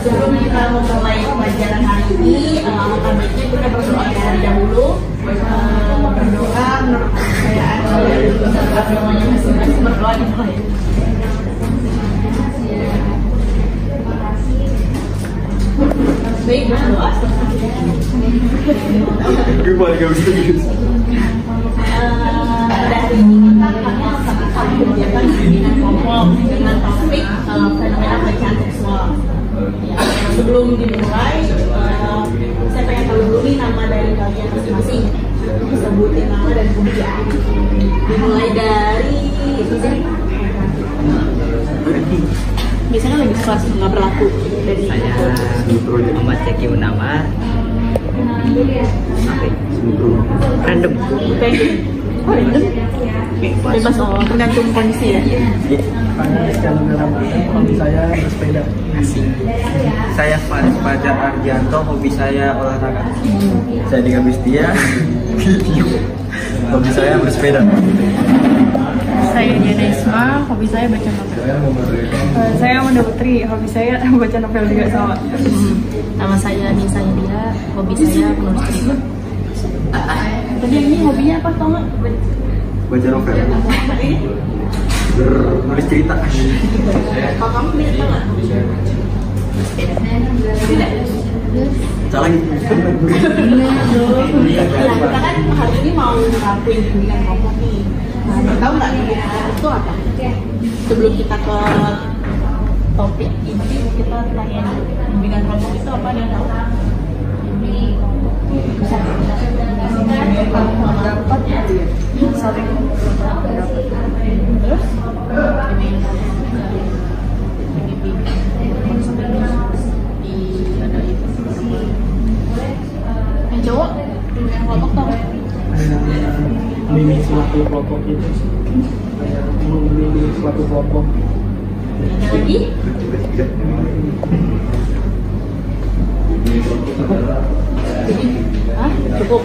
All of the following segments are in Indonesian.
Sebelum kita memulai pelajaran hari ini, alangkah baiknya kita berdoa terlebih dahulu. Berdoa menurut kepercayaan agamanya masing-masing, berdoa dimulai. Baik, berdoa. Gimana gak bisa gitu? Pada hari ini kita akan sama-sama mengerjakan bimbingan kelompok dengan topik fenomena pelecehan seksual. Ya, sebelum dimulai, saya pengen tahu dulu nih nama dari kalian masing-masing. Sebutin nama dan pekerjaan. Dimulai dari biasanya lebih kelas nggak berlaku dari saya Muhammad Zaki Munawar. Random. Oh, random? Bebas, tergantung kondisi ya? Hobi saya bersepeda. Saya Faris Fajar Ardianto, hobi saya olahraga. Saya Dika Bistia, video. Hobi saya bersepeda. Saya Diana Isma, hobi saya baca novel. Saya Amanda Putri, hobi saya baca novel juga sama. Nama saya Nisa India, hobi saya menulis cerita. Tadi ini hobinya apa, tau nggak? Baca novel. Bernulis cerita. Kalau kamu bisa nggak? Tidak. Salah gitu. Nah, kita kan hari ini mau ngelakuin bimbingan kelompok nih. Nah, tahu nggak bimbingan kelompok itu apa? Sebelum kita ke topik ini, kita tanya bimbingan kelompok itu apa dan tahu? Dapat saling terus yang cowok bimbingan kelompok tau nggak? Mimi suatu kelompok itu kayak memilih suatu kelompok. Ada lagi? Jadi, cukup.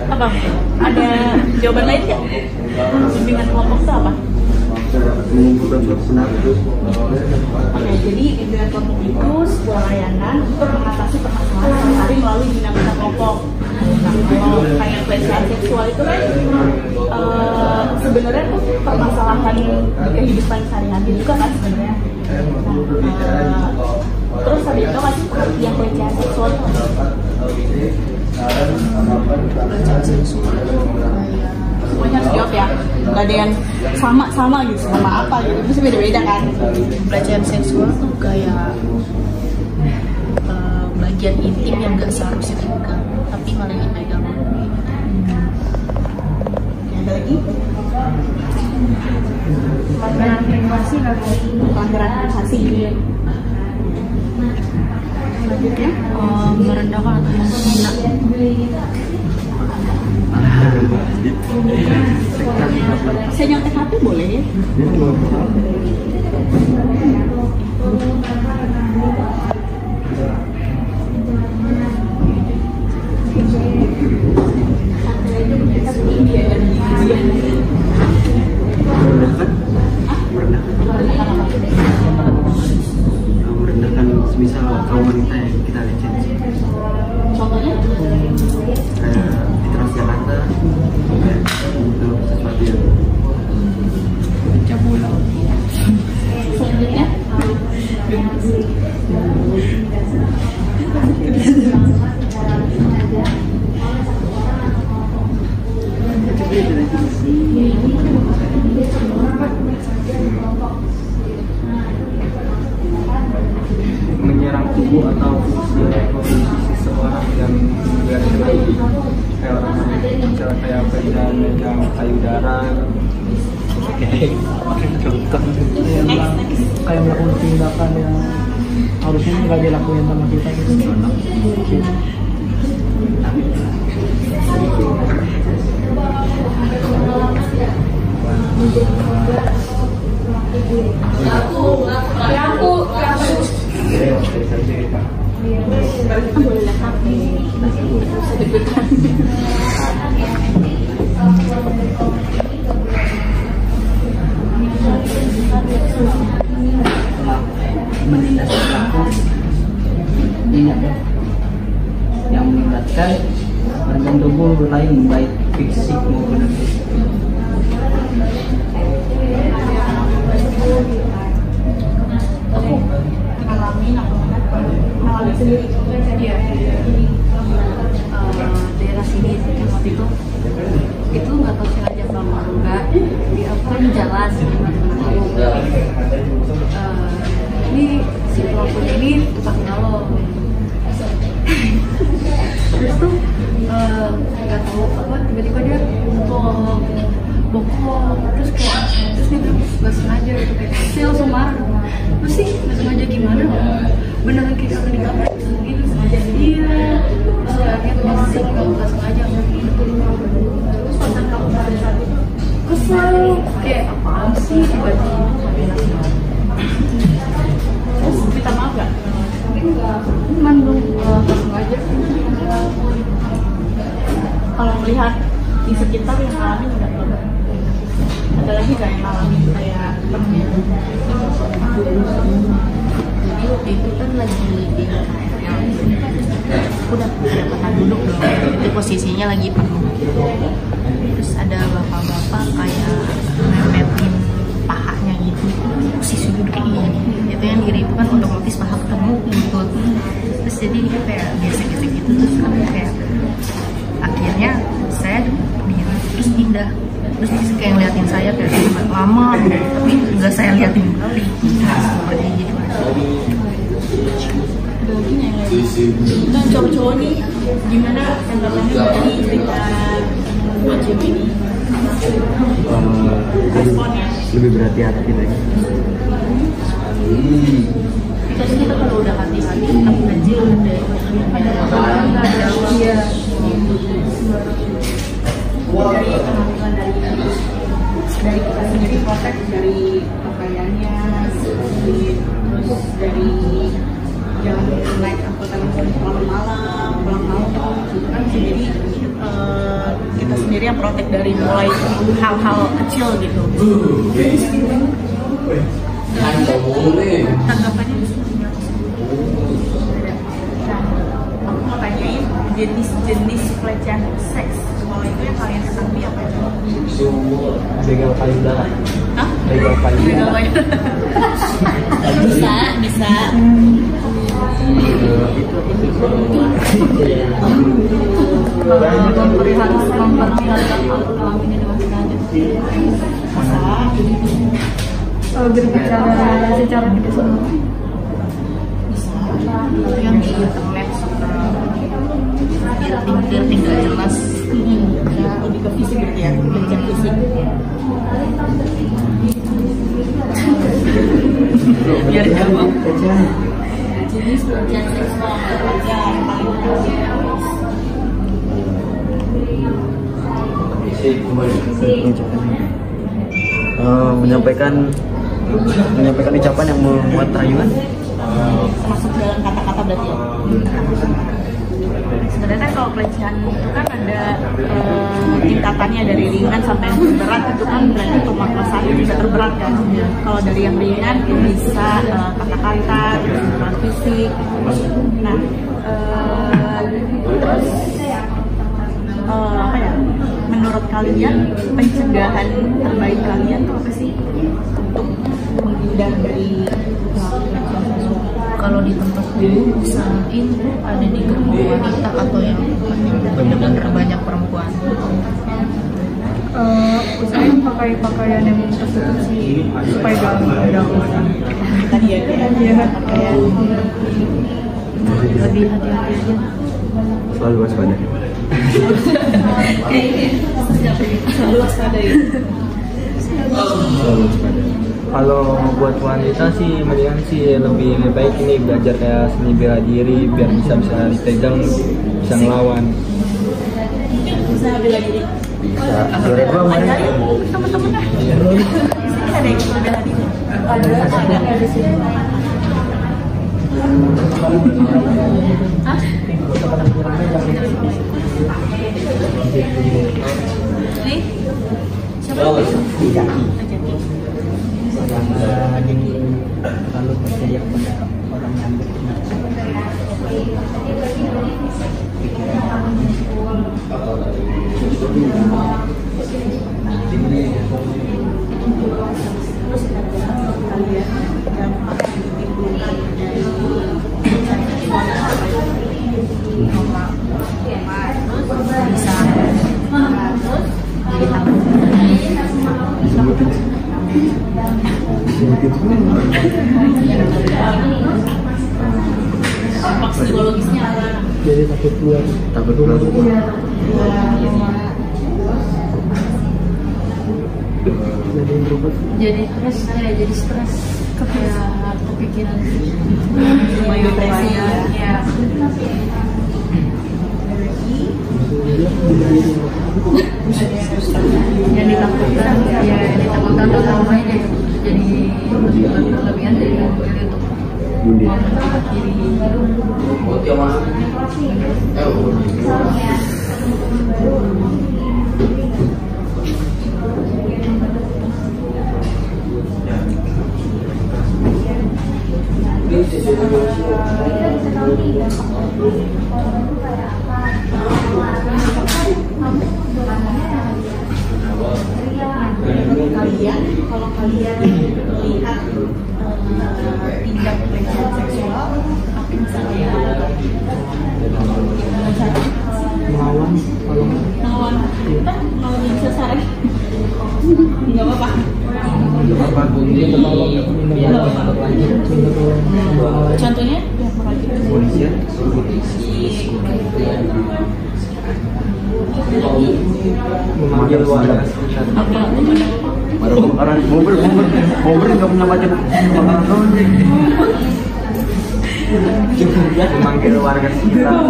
Apa? Ada jawaban lain nggak? Bimbingan kelompok itu apa? Mengumpulkan pendapat. Oke, jadi bimbingan kelompok itu sebuah layanan untuk mengatasi permasalahan sehari-hari melalui dinamika kelompok. Nah, kalau kayak pelecehan seksual itu kan sebenarnya tuh permasalahan di kehidupan sehari-hari juga kan sebenarnya. Nah, terus ada itu masih yang pelecehan seksual itu pelecehan seksual itu kayak semuanya harus jawab ya, nggak ada yang sama gitu, sama apa gitu, itu beda-beda kan. Pelecehan seksual tuh kayak bagian intim yang gak seharusnya dipegang, tapi malah dipegang. Ada lagi? Pelanggaran privasi Pelanggaran privasi. Selanjutnya, merendahkan atau menghina. saya nyontek HP boleh ya? Merendahkan semisal kaum wanita yang kita lecet. Contohnya? Kayak di Transjakarta, kayak itu sesuatu yang Cabulan. Selanjutnya, Menyerang tubuh atau kondisi seseorang yang tidak dikenali, kayak orang misalnya kayak pegang payudara, kayak melakukan tindakan yang harusnya nggak dilakuin sama kita gitu. boleh lihat HP. Deg-degan. lain baik fisik maupun aku ngalamin sendiri. Iya. Daerah sini yang waktu itu nggak tahu sengaja apa enggak, di aku kan jalan sama temen aku. Ini si pelakunya ini tukang nyolong. Terus tuh nggak tahu apa tiba-tiba dia bokong terus dia bilang nggak sengaja gitu, kayak saya langsung marah. Terus sih nggak sengaja gimana? Beneran kayak kakak di kamar gitu sengaja. Iya. Terus akhirnya masih nggak sengaja gitu. Terus pas kamu pada saat itu kesel kayak apaan sih tiba-tiba. Terus minta maaf gak? Enggak, cuman belum sengaja. Kalau melihat di sekitar yang ngalamin nggak apa? Ada lagi nggak yang ngalamin kayak temennya? Jadi waktu itu kan lagi di KRL, udah kedapatan duduk dong. Itu posisinya lagi penuh. Terus ada bapak-bapak kayak memetin pahanya gitu, posisi duduk kayak gini. Itu yang diri itu kan otomatis paha ketemu lutut. Terus jadi dia kayak gesek-gesek gitu, terus kan kayak akhirnya saya diam terus pindah. Terus dia kayak ngeliatin saya kayak lama, tapi nggak saya liatin kali. Seperti gitu. Ada lagi nggak yang lain? Nah, cowok-cowok nih gimana tanggapannya dari cerita dua cewek ini? Responnya? lebih berhati-hati lagi. Terus kita kalau udah hati-hati tetap aja ada iya. Dari penampilan dari kita sendiri protek dari pakaiannya, terus dari jalan naik angkutan malam pulang malam gitu kan. Jadi kita sendiri yang protek dari mulai hal-hal kecil gitu. Tanggapannya aku mau tanyain jenis pelecehan seks. Kalau itu yang kalian ketahui apa itu? Begal payudara. Hah? Begal payudara. Bisa. Memperlihatkan kelaminnya dengan sengaja. Berbicara secara tidak semua. Yang di internet suka flirting gak jelas. Lebih ke fisik gitu ya, pelecehan fisik. Biar gampang. Jenis pelecehan seksual yang paling menyampaikan ucapan yang memuat rayuan. termasuk dalam kata-kata berarti ya? Sebenarnya kan kalau pelecehan itu kan ada tingkatannya dari ringan sampai yang terberat. Itu kan berarti pemerkosaan bisa terberat kan. Kalau dari yang ringan itu bisa kata-kata, kekerasan fisik. Nah, terus apa ya? Menurut kalian pencegahan terbaik kalian tuh apa sih untuk menghindar dari kalau di tempat dulu usahain ada di gerbong wanita atau yang benar-benar banyak perempuan. Usahain pakai pakaian yang tertutup sih supaya gak ada tadi ya kayak pakaian Lebih hati-hati aja. Selalu waspada. selalu waspada ya. Selalu waspada. Kalau buat wanita sih mendingan sih lebih baik ini belajar kayak seni bela diri biar bisa dipegang, bisa ngelawan. Bisa bela diri. Bisa. Juara 2 kemarin. Teman-teman dah. Ada yang bisa bela diri. Ada di sini. Hah? Nih? Siapa? Ajaki. jadi terlalu percaya pada orang yang benar. Dampak psikologisnya apa? Jadi takut keluar rumah. Jadi introvert. Jadi stres kepikiran Depresi ya. ya. Yang ditakutkan tuh traumanya jadi berlebihan dari untuk mencoba kiri. Kalau kalian melihat tindak pelecehan seksual, apa misalnya Melawan kalau mau bisa saran nggak apa-apa. Contohnya Polisian. Memanggil warga sekitar. Orang mobil nggak punya macam Memanggil warga sekitar.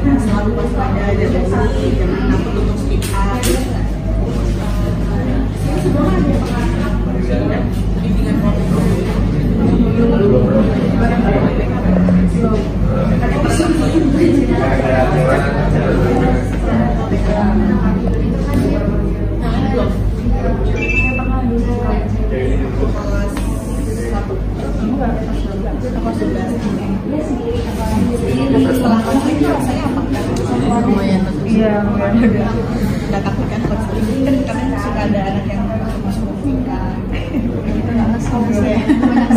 Selalu waspada dan jangan takut untuk speak up. Setelah konseling rasanya apa? Lumayan Iya, Nggak takut kan konseling? Kan kadang suka ada anak yang masuk nikah.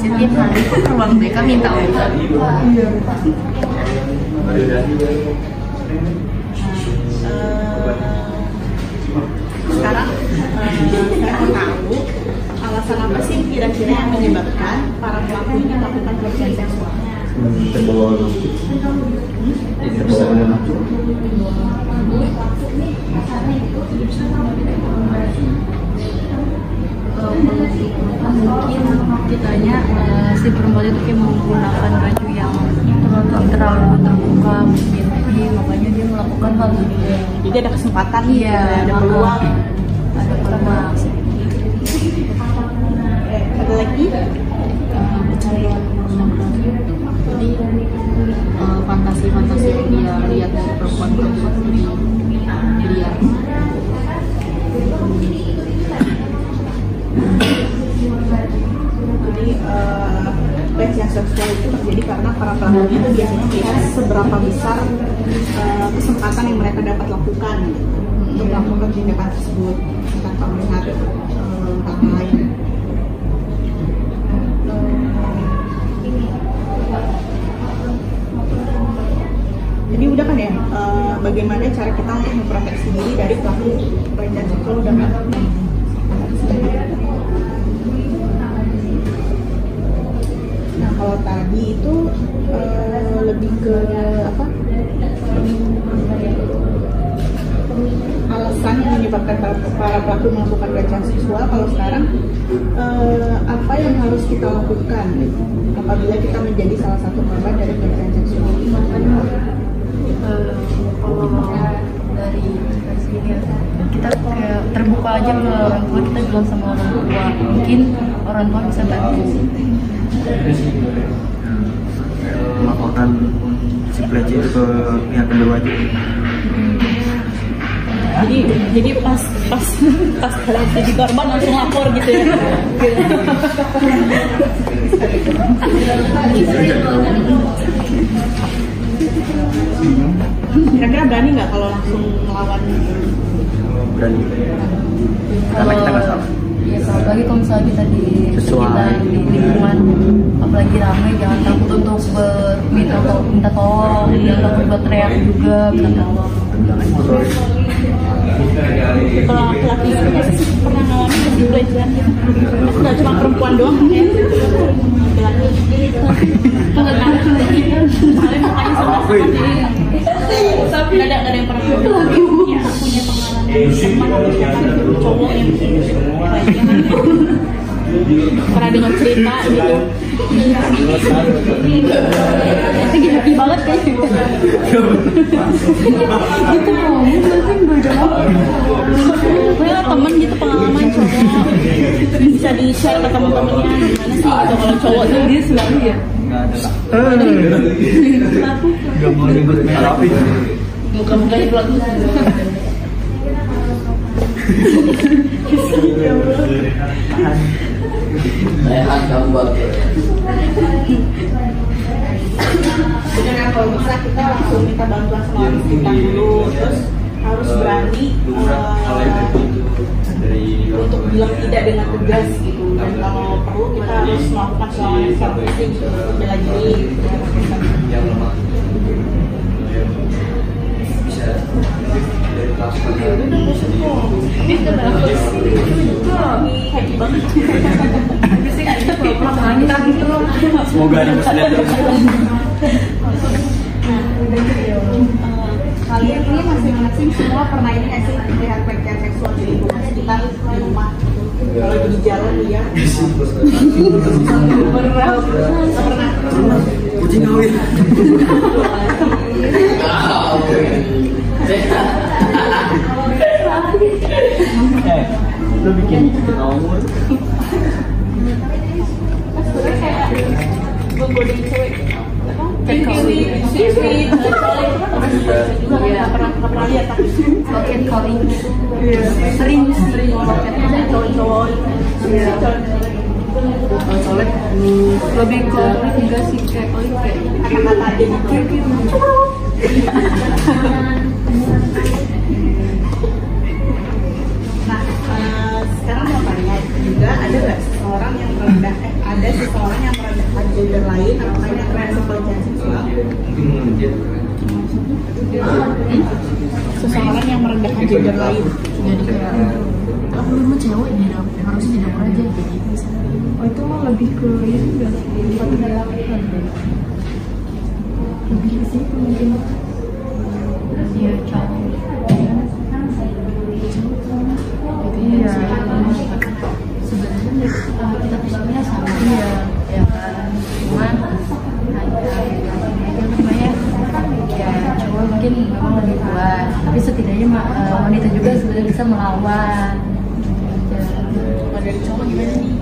setiap hari itu ruang BK minta obat. Sekarang saya mau tahu alasan apa sih kira-kira yang menyebabkan para pelaku ini melakukan pelecehan seksual? terbawa Mungkin kitanya si perempuan itu kayak menggunakan baju yang terlalu terbuka mungkin, jadi makanya dia melakukan hal ini. Jadi ada kesempatan, Iya, ada peluang. ada peluang. Ada lagi? Jadi fantasi-fantasi yang dia lihat dari perempuan-perempuan ini liar. Jadi pelecehan seksual itu terjadi karena para pelaku itu biasanya melihat seberapa besar kesempatan yang mereka dapat lakukan untuk melakukan tindakan tersebut tanpa melihat hal lain. Jadi udah kan ya, bagaimana cara kita untuk memproteksi diri dari pelaku pelecehan seksual udah kan? Nah kalau tadi itu lebih ke apa? Alasan yang menyebabkan para pelaku melakukan pelecehan seksual. Kalau sekarang apa yang harus kita lakukan apabila kita menjadi salah satu korban dari pelecehan seksual? Kalau dari sini kita kayak terbuka aja ke orang tua, kita bilang sama orang tua, mungkin orang tua bisa bantu. Melaporkan si pelecehan itu ke pihak kedua aja. Jadi pas kalian jadi korban langsung lapor gitu ya. Kira-kira berani nggak kalau langsung melawan? Berani. Karena kita nggak salah. Ya, apalagi kalau misalnya kita di sekitar di lingkungan, apalagi ramai, jangan takut untuk minta tolong, jangan takut buat teriak juga, minta tolong. Kalau laki-laki sih pernah ngalamin lebih pelecehan gitu. Nggak cuma perempuan doang ya. Laki-laki soalnya mukanya sama tapi nggak ada yang pernah punya pengalaman teman cowok yang pernah dengar cerita gitu. Lagi happy banget kayaknya. Gitu loh, punya temen gitu pengalaman cowok bisa di share ke temen-temennya gimana sih gitu kalau cowok tuh dia selalu ya. Gak mau nyebut tapi Muka-mukanya pelaku. Dengan kalau bisa kita langsung minta bantuan sama orang sekitar dulu, terus harus berani untuk bilang tidak dengan tegas gitu, dan kalau perlu kita harus melakukan self defense untuk bela diri. semoga ada mesin terus. Kalian ini masing-masing semua pernah ini nggak sih melihat pelecehan seksual di lingkungan sekitar di rumah? Kalau di jalan ya. Pernah. Kucing kawin. Lu bikin nomor. Menggodain cewek pernah lihat tapi Loket calling sering loketnya cowok-cowok colek lebih ke enggak sih kayak calling kayak kata-kata aja gitu. Nah, sekarang mau tanya juga, ada nggak seseorang yang merendahkan gender lain atau yang merasa pelecehan seksual? Seseorang yang merendahkan gender lain. jadi kayak aku memang cewek nih, harusnya tidak pernah aja jadi misalnya. Oh itu mah lebih ke ini enggak sih? Patriarkat. Lebih ke situ mungkin. Iya cowok. Iya. Sebenarnya kita tuh sebenarnya sama. Iya. Ya kan. Cuman ya cowok mungkin memang lebih kuat, tapi setidaknya wanita juga sebenarnya bisa melawan. Kalau dari cowok gimana nih?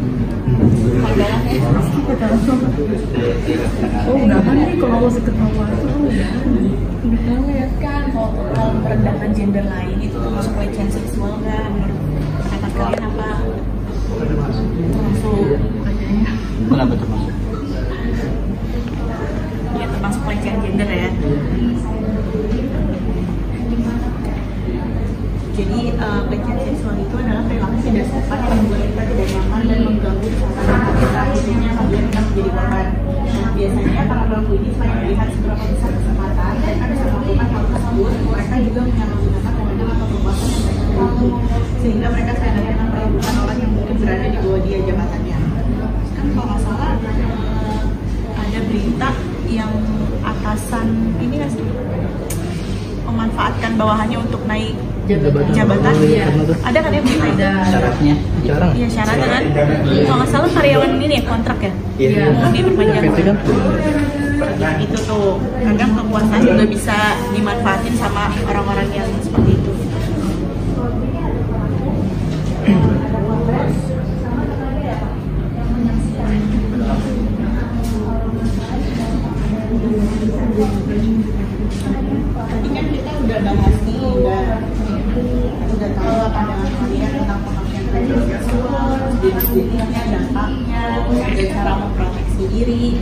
Oh udahan nih kalau masih ketawa itu udah ya Kan kalau merendahkan gender lain itu termasuk pelecehan seksual kan? Menurut pendapat kalian apa? Termasuk Kenapa termasuk? ya termasuk pelecehan gender ya. Jadi pelecehan seksual itu adalah perilaku tidak sopan yang membuat kita tidak nyaman dan mengganggu suasana kita, khususnya apabila kita menjadi korban. Biasanya para pelaku ini selain melihat seberapa besar kesempatan dan bisa melakukan hal tersebut, mereka juga menyalahgunakan kewenangan atau kekuasaan yang mereka miliki, sehingga mereka sadar dengan perlakuan orang yang mungkin berada di bawah dia jabatannya. Kan kalau nggak salah ada berita yang atasan ini nggak sih memanfaatkan bawahannya untuk naik jabatan. Iya. Ada kan ya? Ada. Syaratnya jarang. Iya, syaratnya kan. Kalau nggak salah karyawan ini ya kontrak ya. Iya. Diperpanjang. PT kan Itu tuh kadang kekuasaan juga bisa dimanfaatin sama orang-orang yang seperti itu. Tadi kan kita udah bahas nih, udah tahu pandangan kalian tentang pemakaian pelecehan seksual, jenis-jenisnya, dampaknya, terus juga cara memproteksi diri.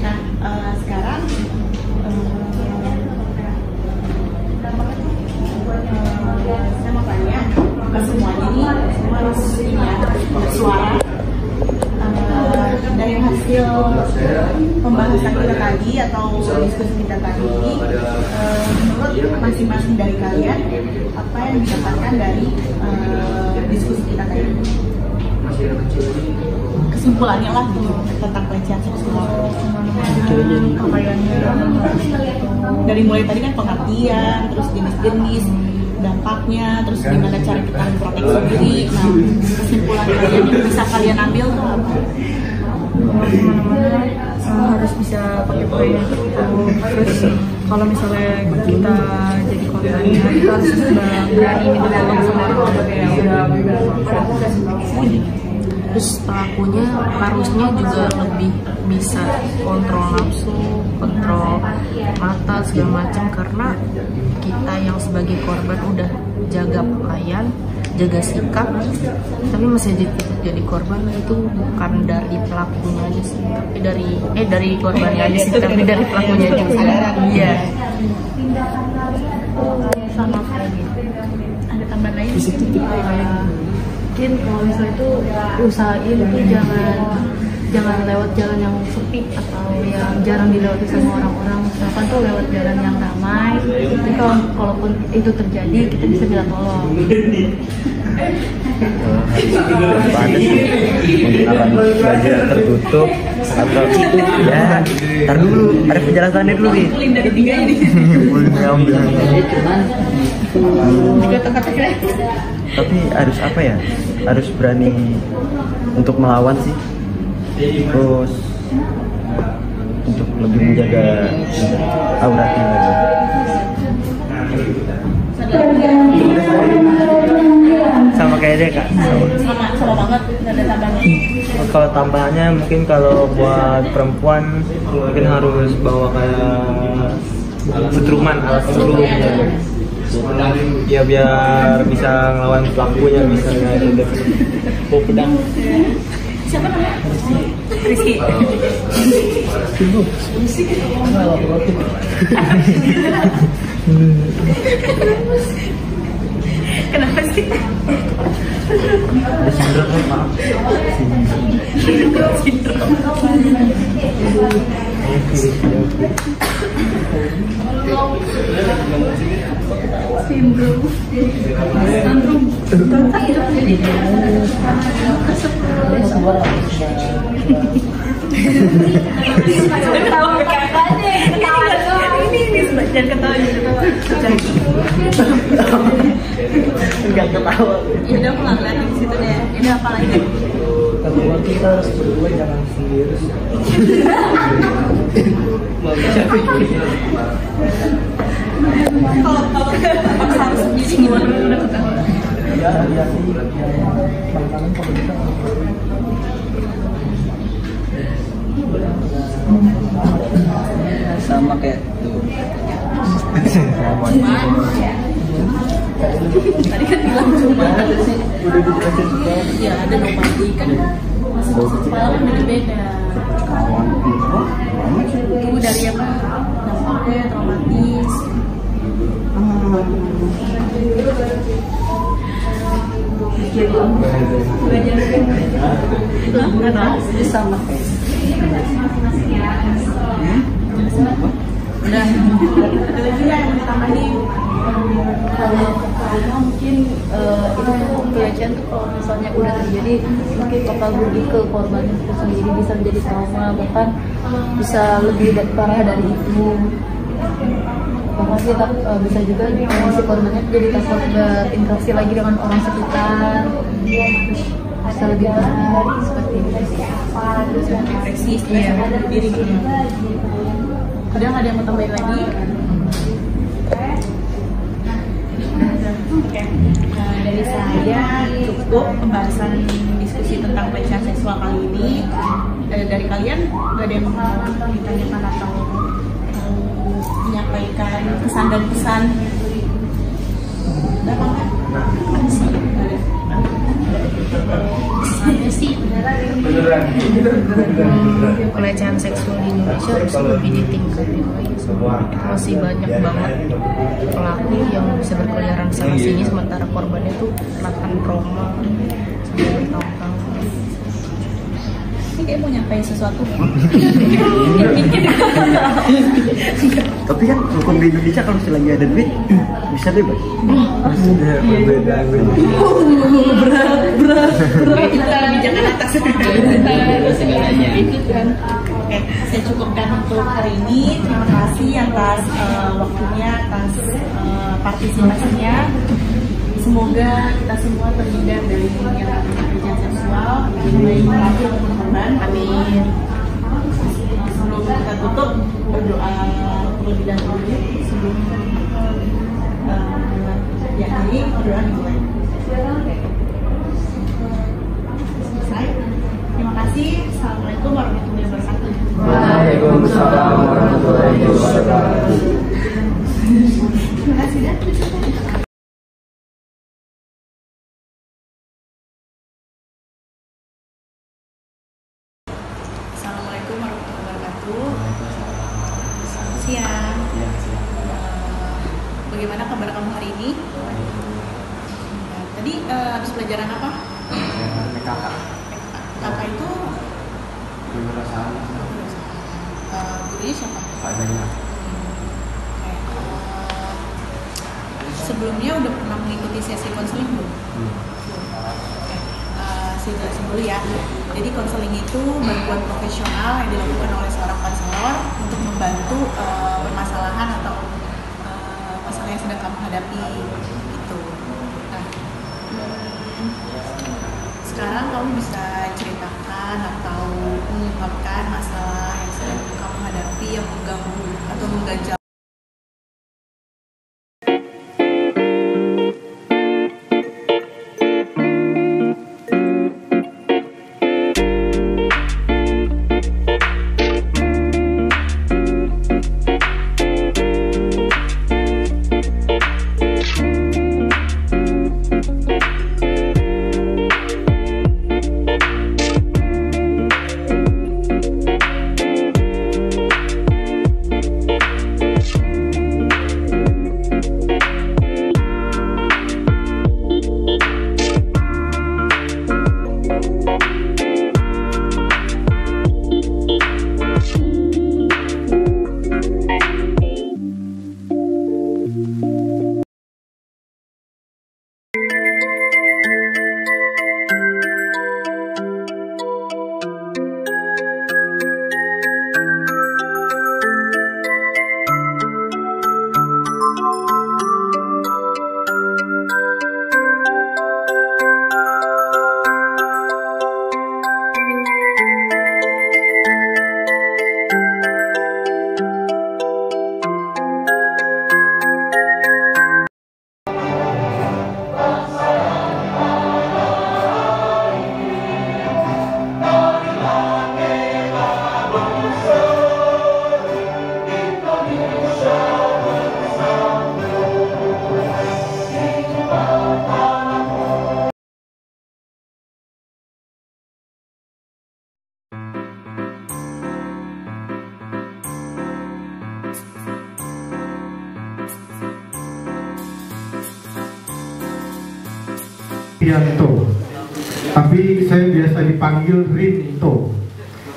Nah, sekarang saya mau tanya ke semuanya nih, semua harus ini ya, bersuara. Dari hasil pembahasan kita tadi atau diskusi kita tadi, menurut masing-masing dari kalian, apa yang didapatkan dari diskusi kita tadi? Kesimpulannya lah gitu, tentang pelecehan seksual. Dari mulai tadi kan pengertian, terus jenis-jenis, dampaknya, terus gimana cara kita memproteksi diri. Nah, kesimpulan kalian yang bisa kalian ambil tuh apa? Harus bisa pakai protection. Terus kalau misalnya kita jadi korbannya, kita harus berani minta tolong sama orang yang udah Terus pelakunya harusnya juga lebih bisa kontrol nafsu, kontrol mata segala macam, karena kita yang sebagai korban udah jaga pakaian, jaga sikap, tapi masih jadi korban. Itu bukan dari pelakunya aja sih, tapi dari korbannya aja sih, tapi dari pelakunya juga. Iya. Sama kayak gitu. Ada tambahan lain? Mungkin kalau misalnya itu usahain itu jangan lewat jalan yang sepi atau yang jarang dilewati sama orang-orang. Misalkan tuh lewat jalan yang ramai. Jadi kalaupun itu terjadi, kita bisa minta tolong. Ada sih akan belajar tertutup atau ya ntar dulu ada penjelasannya dulu nih. Dari tiga ini. Belum ngambil. Tapi harus apa ya, harus berani untuk melawan sih, terus untuk lebih menjaga auratnya lagi. Sama kayak dia kak. Sama banget, nggak ada tambahannya. Kalau tambahannya mungkin kalau buat perempuan mungkin harus bawa kayak setruman alat peluru ya biar bisa ngelawan pelakunya, bisa nggak bawa pedang. Siapa namanya? Rizky. Kenapa sih? Ada sindrom maaf. Jangan ketawa, enggak ketawa. Ya udah aku nggak ngeliatin di situ deh. Ini apa lagi? Tapi kita harus berdua, jangan sendiri. Kalau harus sendiri gimana? Ya sih, makanan kalau kita Sama kayak Tadi kan bilang cuma ya ada nobody kan masih kepala kan beda-beda. Ibu dari apa dampaknya traumatis. sama kayak Udah. Ada lagi yang mau ditambahin? Kalau mungkin itu pelecehan tuh kalau misalnya udah terjadi mungkin bakal rugi ke korban itu sendiri, bisa menjadi trauma, bahkan bisa lebih parah dari itu. kita bisa juga si korbannya jadi takut berinteraksi lagi dengan orang sekitar, terus bisa lebih tahan seperti itu. Terus depresi, stres diri gitu. Udah nggak ada yang mau tambahin lagi? Oke. Nah, dari saya cukup pembahasan diskusi tentang pelecehan seksual kali ini. Dari kalian nggak ada yang mau ditanyakan atau menyampaikan pesan dan pesan? Ada apa? Saya sih pelecehan seksual di Indonesia harus lebih ditingkatin lagi. Masih banyak banget pelaku yang bisa berkeliaran sana sini, sementara korbannya tuh makan trauma sampai bertahun-tahun. Ini kayak mau nyampein sesuatu. Tapi kan hukum di Indonesia kalau lagi ada duit bisa bebas. Berbeda. Kita kebijakan atas. Oke, saya cukupkan untuk hari ini. Terima kasih atas waktunya, atas partisipasinya. Semoga kita semua terhindar dari yang namanya pelecehan seksual, baik pelaku maupun korban. Amin. Sebelum kita tutup, berdoa terlebih dahulu sebelum diakhiri, berdoa dimulai. Selesai. Terima kasih. Assalamualaikum warahmatullahi wabarakatuh. Waalaikumsalam warahmatullahi wabarakatuh. Terima kasih dan Assalamualaikum warahmatullahi wabarakatuh. Selamat siang. Bagaimana kabar kamu hari ini? Tadi habis pelajaran apa? PKK. Kakak itu gurunya siapa? Sebelumnya udah pernah mengikuti sesi konseling belum? Saya jelasin dulu ya. Jadi konseling itu bantuan profesional yang dilakukan oleh seorang konselor untuk membantu permasalahan atau masalah yang sedang kamu hadapi gitu. Nah, sekarang kamu bisa ceritakan atau mengungkapkan masalah yang sedang kamu hadapi yang mengganggu atau mengganjal. Rianto, tapi saya biasa dipanggil Rinto.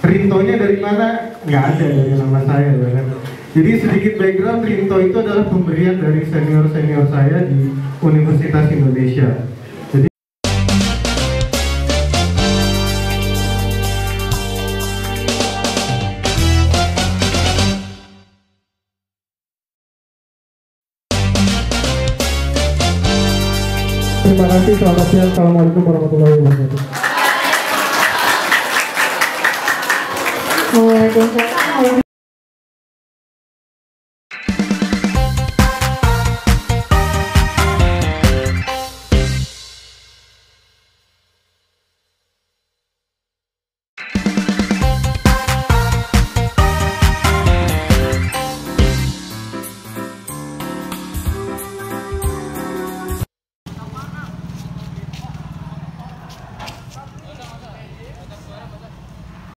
Rintonya dari mana? Nggak ada dari nama saya, kan? Jadi sedikit background, Rinto itu adalah pemberian dari senior-senior saya di Universitas Indonesia. Terima kasih, selamat siang. Assalamualaikum warahmatullahi wabarakatuh. Waalaikumsalam.